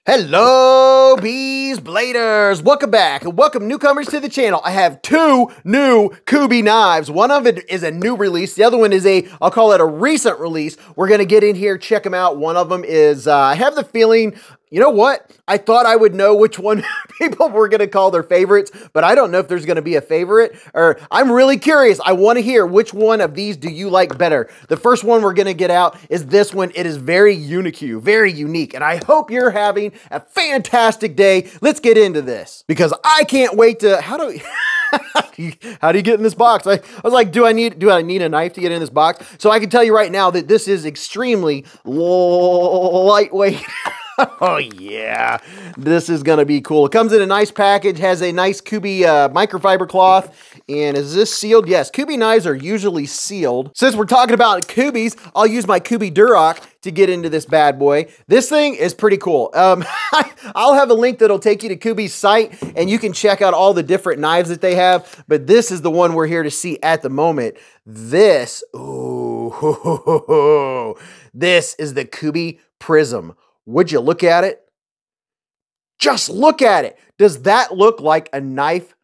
Hello, Beez Bladers! Welcome back and welcome newcomers to the channel. I have two new KUBEY knives. One of it is a new release. The other one is I'll call it a recent release. We're going to get in here, check them out. One of them is, I have the feeling, you know what? I thought I would know which one people were going to call their favorites, but I don't know if there's going to be a favorite, or I'm really curious. I want to hear which one of these do you like better. The first one we're going to get out is this one. It is very unique, and I hope you're having a fantastic day. Let's get into this because I can't wait to, how do you get in this box? I was like, do I need a knife to get in this box? So I can tell you right now that this is extremely lightweight. Oh yeah, this is gonna be cool. It comes in a nice package, has a nice KUBEY microfiber cloth. And is this sealed? Yes, KUBEY knives are usually sealed. Since we're talking about KUBEYs, I'll use my KUBEY Duroc to get into this bad boy. This thing is pretty cool. I'll have a link that'll take you to KUBEY's site and you can check out all the different knives that they have, but this is the one we're here to see at the moment. This, ooh, this is the KUBEY PRISM. Would you look at it? Just look at it. Does that look like a knife?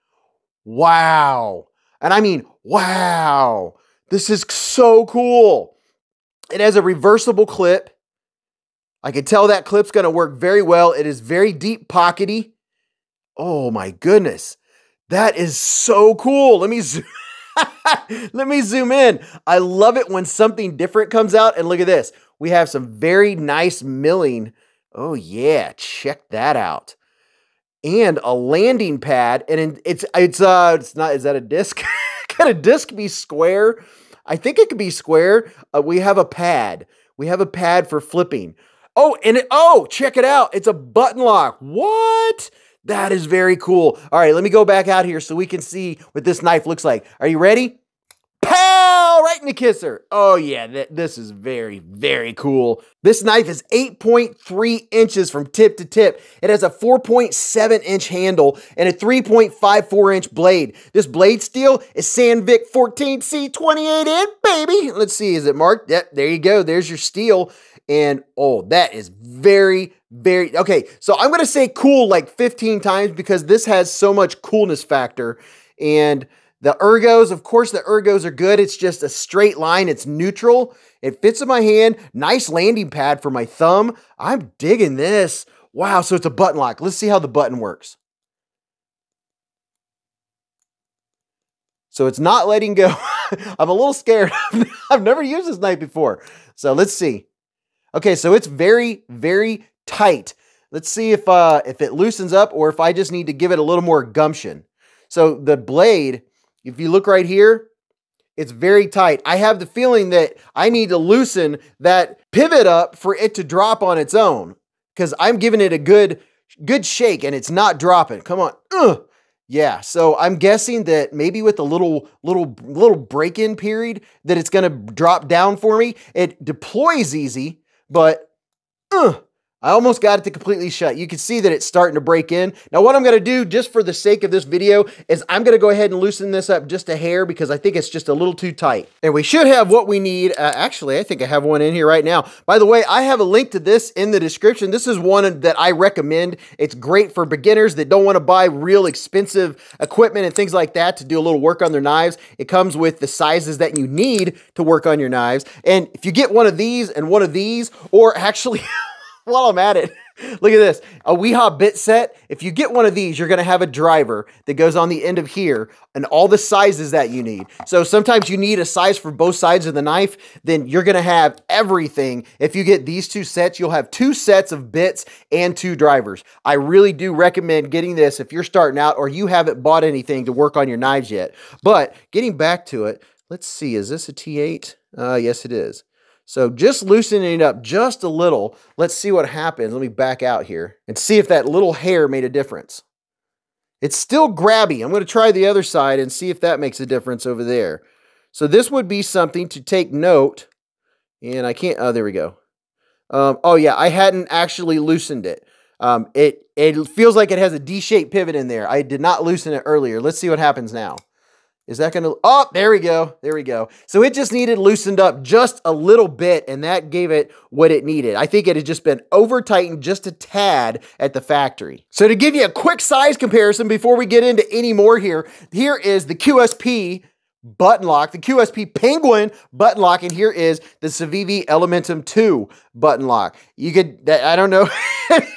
Wow. And I mean, wow. This is so cool. It has a reversible clip. I can tell that clip's going to work very well. It is very deep pockety. Oh my goodness. That is so cool. Let me zoom. Let me zoom in. I love it when something different comes out. And look at this. We have some very nice milling. Oh yeah, check that out. And a landing pad. And it's not, is that a disc? Can a disc be square? I think it could be square. We have a pad. We have a pad for flipping. Oh, and check it out. It's a button lock. What? That is very cool. All right, let me go back out here so we can see what this knife looks like. Are you ready? Pow! Right in the kisser. Oh yeah, this is very cool. This knife is 8.3 inches from tip to tip. It has a 4.7 inch handle and a 3.54 inch blade. This blade steel is Sandvik 14C28N, baby. Let's see, is it marked? Yep, there you go. There's your steel. And oh, that is very, okay. So I'm going to say cool like 15 times because this has so much coolness factor. And the ergos, of course, the ergos are good. It's just a straight line. It's neutral. It fits in my hand. Nice landing pad for my thumb. I'm digging this. Wow, so it's a button lock. Let's see how the button works. So it's not letting go. I'm a little scared. I've never used this knife before. So let's see. Okay, so it's very tight. Let's see if it loosens up or if I just need to give it a little more gumption. So the blade, if you look right here, it's very tight. I have the feeling that I need to loosen that pivot up for it to drop on its own because I'm giving it a good shake and it's not dropping. Come on. Yeah, so I'm guessing that maybe with a little break-in period that it's going to drop down for me. It deploys easy. But I almost got it to completely shut. You can see that it's starting to break in. Now what I'm going to do just for the sake of this video is I'm going to go ahead and loosen this up just a hair because I think it's just a little too tight. And we should have what we need. Actually, I think I have one in here right now. By the way, I have a link to this in the description. This is one that I recommend. It's great for beginners that don't want to buy real expensive equipment and things like that to do a little work on their knives. It comes with the sizes that you need to work on your knives. And if you get one of these and one of these, or actually... While I'm at it, look at this, a WeHa bit set. If you get one of these, you're going to have a driver that goes on the end of here and all the sizes that you need. So sometimes you need a size for both sides of the knife, then you're going to have everything. If you get these two sets, you'll have 2 sets of bits and 2 drivers. I really do recommend getting this if you're starting out or you haven't bought anything to work on your knives yet. But getting back to it, let's see, is this a T8? Yes, it is. So just loosening it up just a little. Let's see what happens. Let me back out here and see if that little hair made a difference. It's still grabby. I'm going to try the other side and see if that makes a difference over there. So this would be something to take note. And I can't, oh, there we go. Oh yeah, I hadn't actually loosened it. It feels like it has a D-shaped pivot in there. I did not loosen it earlier. Let's see what happens now. Is that going to, oh, there we go. There we go. So it just needed loosened up just a little bit, and that gave it what it needed. I think it had just been over tightened just a tad at the factory. So to give you a quick size comparison before we get into any more here is the QSP button lock, the QSP Penguin button lock, and here is the Civivi Elementum 2 button lock. You could, I don't know,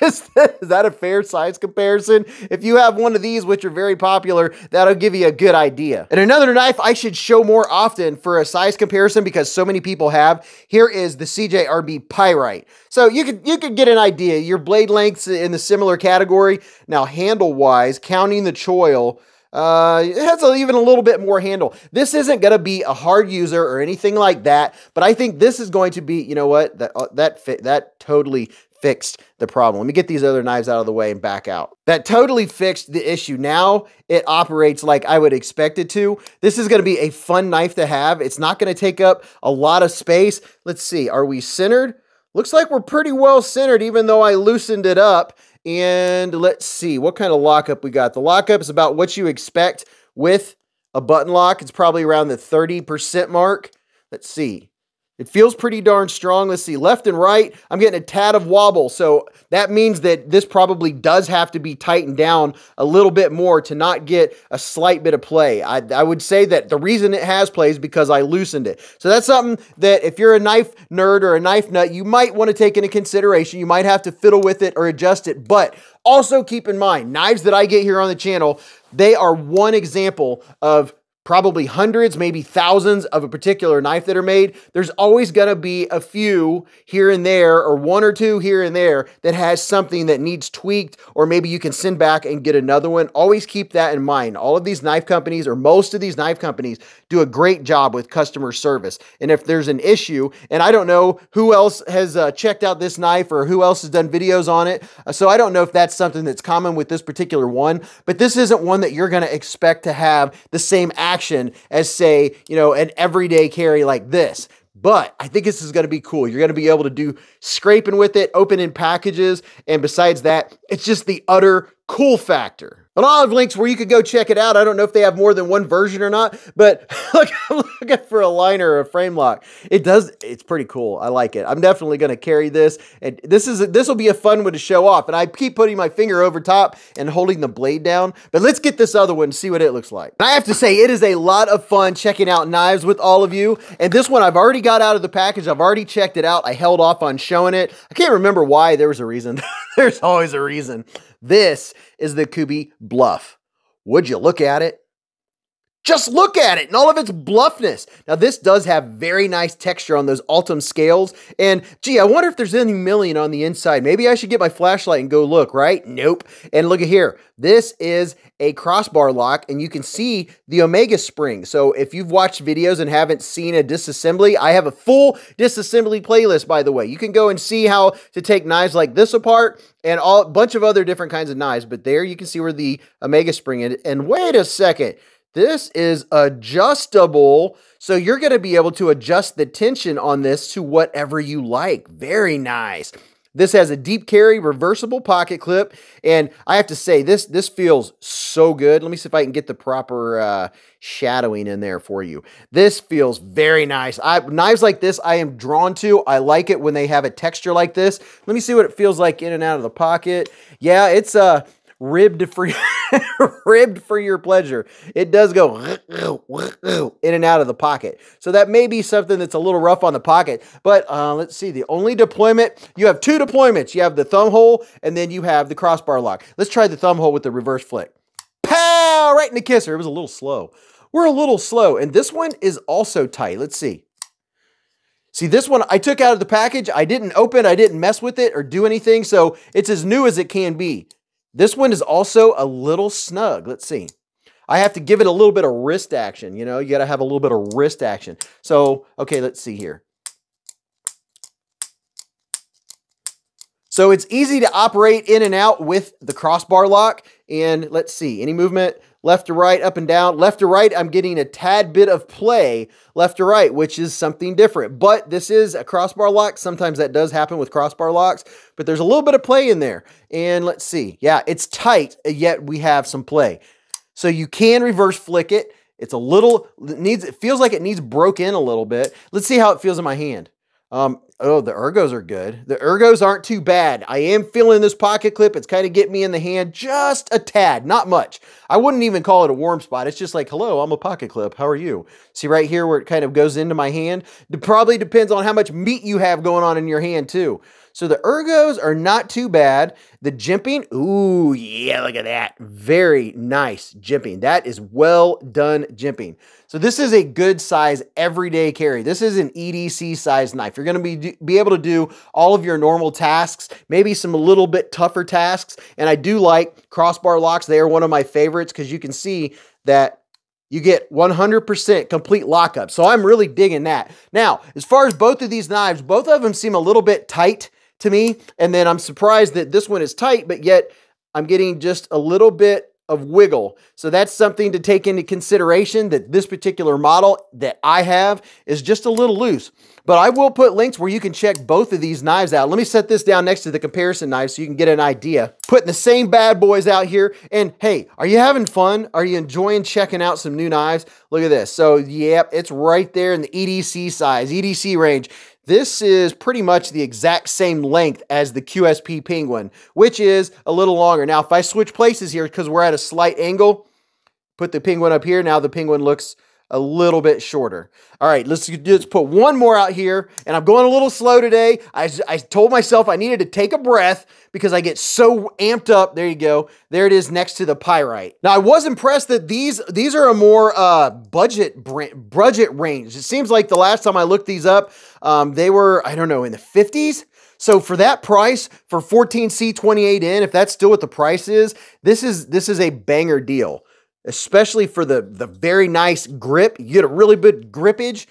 is that a fair size comparison? If you have one of these, which are very popular, that'll give you a good idea. And another knife I should show more often for a size comparison because so many people have, here is the CJRB Pyrite. So you could get an idea. Your blade length's in the similar category. Now handle-wise, counting the choil, it has even a little bit more handle. This isn't going to be a hard user or anything like that, but I think this is going to be, you know what, that totally fixed the problem. Let me get these other knives out of the way and back out. That totally fixed the issue. Now it operates like I would expect it to. This is going to be a fun knife to have. It's not going to take up a lot of space. Let's see. Are we centered? Looks like we're pretty well centered, even though I loosened it up. And let's see what kind of lockup we got. The lockup is about what you expect with a button lock. It's probably around the 30% mark. Let's see. It feels pretty darn strong. Let's see, left and right, I'm getting a tad of wobble. So that means that this probably does have to be tightened down a little bit more to not get a slight bit of play. I would say that the reason it has play is because I loosened it. So that's something that if you're a knife nerd or a knife nut, you might want to take into consideration. You might have to fiddle with it or adjust it, but also keep in mind, knives that I get here on the channel, they are one example of probably hundreds, maybe thousands of a particular knife that are made. There's always going to be a few here and there, or one or two here and there that has something that needs tweaked, or maybe you can send back and get another one. Always keep that in mind. All of these knife companies, or most of these knife companies, do a great job with customer service. And if there's an issue, and I don't know who else has checked out this knife or who else has done videos on it, so I don't know if that's something that's common with this particular one, but this isn't one that you're going to expect to have the same action as, say, you know, an everyday carry like this. But I think this is going to be cool. You're going to be able to do scraping with it, opening packages, and besides that, it's just the utter cool factor. And I'll have links where you could go check it out. I don't know if they have more than one version or not, but look, I'm looking for a liner or a frame lock. It's pretty cool. I like it. I'm definitely going to carry this. And this will be a fun one to show off. And I keep putting my finger over top and holding the blade down. But let's get this other one and see what it looks like. And I have to say, it is a lot of fun checking out knives with all of you. And this one I've already got out of the package. I've already checked it out. I held off on showing it. I can't remember why. There was a reason. There's always a reason. This is the KUBEY BLUFF. Would you look at it? Just look at it and all of its bluffness. Now, this does have very nice texture on those Ultim scales. And gee, I wonder if there's any milling on the inside. Maybe I should get my flashlight and go look, right? Nope. And look at here. This is a crossbar lock, and you can see the Omega spring. So if you've watched videos and haven't seen a disassembly, I have a full disassembly playlist, by the way. You can go and see how to take knives like this apart and a bunch of other different kinds of knives. But there you can see where the Omega spring is. And wait a second. This is adjustable, so you're going to be able to adjust the tension on this to whatever you like. Very nice. This has a deep carry reversible pocket clip, and I have to say, this feels so good. Let me see if I can get the proper shadowing in there for you. This feels very nice. Knives like this I am drawn to. I like it when they have a texture like this. Let me see what it feels like in and out of the pocket. Yeah, it's ribbed for your pleasure. It does go in and out of the pocket. So that may be something that's a little rough on the pocket. But let's see, the only deployment, you have two deployments. You have the thumb hole, and then you have the crossbar lock. Let's try the thumb hole with the reverse flick. Pow! Right in the kisser. It was a little slow. We're a little slow. And this one is also tight. Let's see. See, this one I took out of the package. I didn't open, I didn't mess with it or do anything. So it's as new as it can be. This one is also a little snug. Let's see. I have to give it a little bit of wrist action. You know, you got to have a little bit of wrist action. So, okay, let's see here. So it's easy to operate in and out with the crossbar lock. And let's see, any movement left to right, up and down. Left to right, I'm getting a tad bit of play left to right, which is something different. But this is a crossbar lock. Sometimes that does happen with crossbar locks, but there's a little bit of play in there. And let's see. Yeah, it's tight, yet we have some play. So you can reverse flick it. It's a little, it feels like it needs broke in a little bit. Let's see how it feels in my hand. Oh, the ergos are good. The ergos aren't too bad. I am feeling this pocket clip. It's kind of getting me in the hand just a tad, not much. I wouldn't even call it a warm spot. It's just like, hello, I'm a pocket clip. How are you? See right here where it kind of goes into my hand? It probably depends on how much meat you have going on in your hand too. So the ergos are not too bad. The jimping, ooh, yeah, look at that. Very nice jimping. That is well done jimping. So this is a good size everyday carry. This is an EDC size knife. You're going to be able to do all of your normal tasks, maybe some a little bit tougher tasks. And I do like crossbar locks. They are one of my favorites because you can see that you get 100% complete lockup. So I'm really digging that. Now, as far as both of these knives, both of them seem a little bit tight to me. And then I'm surprised that this one is tight, but yet I'm getting just a little bit of wiggle. So that's something to take into consideration, that this particular model that I have is just a little loose. But I will put links where you can check both of these knives out. Let me set this down next to the comparison knives so you can get an idea. Putting the same bad boys out here. And hey, are you having fun? Are you enjoying checking out some new knives? Look at this. So yep, it's right there in the EDC size, EDC range. This is pretty much the exact same length as the QSP Penguin, which is a little longer. Now, if I switch places here, because we're at a slight angle, put the Penguin up here. Now the Penguin looks a little bit shorter. All right, let's just put one more out here. And I'm going a little slow today. I told myself I needed to take a breath because I get so amped up. There you go. There it is next to the Pyrite. Now, I was impressed that these are a more budget range. It seems like the last time I looked these up, they were, I don't know, in the 50s. So for that price, for 14C 28N, if that's still what the price is, this is a banger deal. Especially for the very nice grip. You get a really good grippage.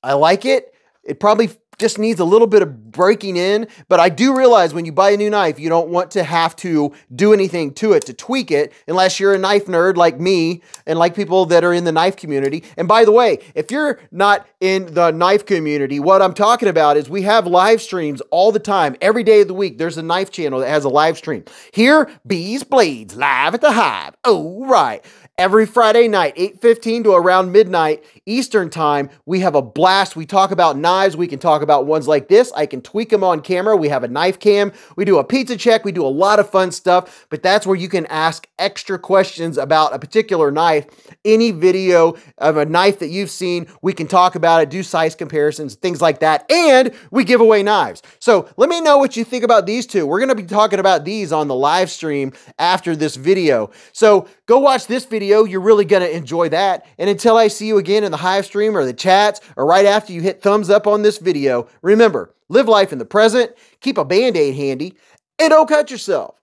I like it. It probably just needs a little bit of breaking in, but I do realize when you buy a new knife, you don't want to have to do anything to it to tweak it unless you're a knife nerd like me and like people that are in the knife community. And by the way, if you're not in the knife community, what I'm talking about is we have live streams all the time. Every day of the week, there's a knife channel that has a live stream. Here, Beez Blades, live at the Hive. Oh, right. Every Friday night, 8:15 to around midnight Eastern time, we have a blast. We talk about knives. We can talk about ones like this. I can tweak them on camera. We have a knife cam. We do a pizza check. We do a lot of fun stuff, but that's where you can ask extra questions about a particular knife. Any video of a knife that you've seen, we can talk about it, do size comparisons, things like that, and we give away knives. So let me know what you think about these two. We're going to be talking about these on the live stream after this video. So go watch this video. You're really going to enjoy that. And until I see you again in the Hive stream or the chats or right after you hit thumbs up on this video, remember, live life in the present, keep a Band-Aid handy, and don't cut yourself.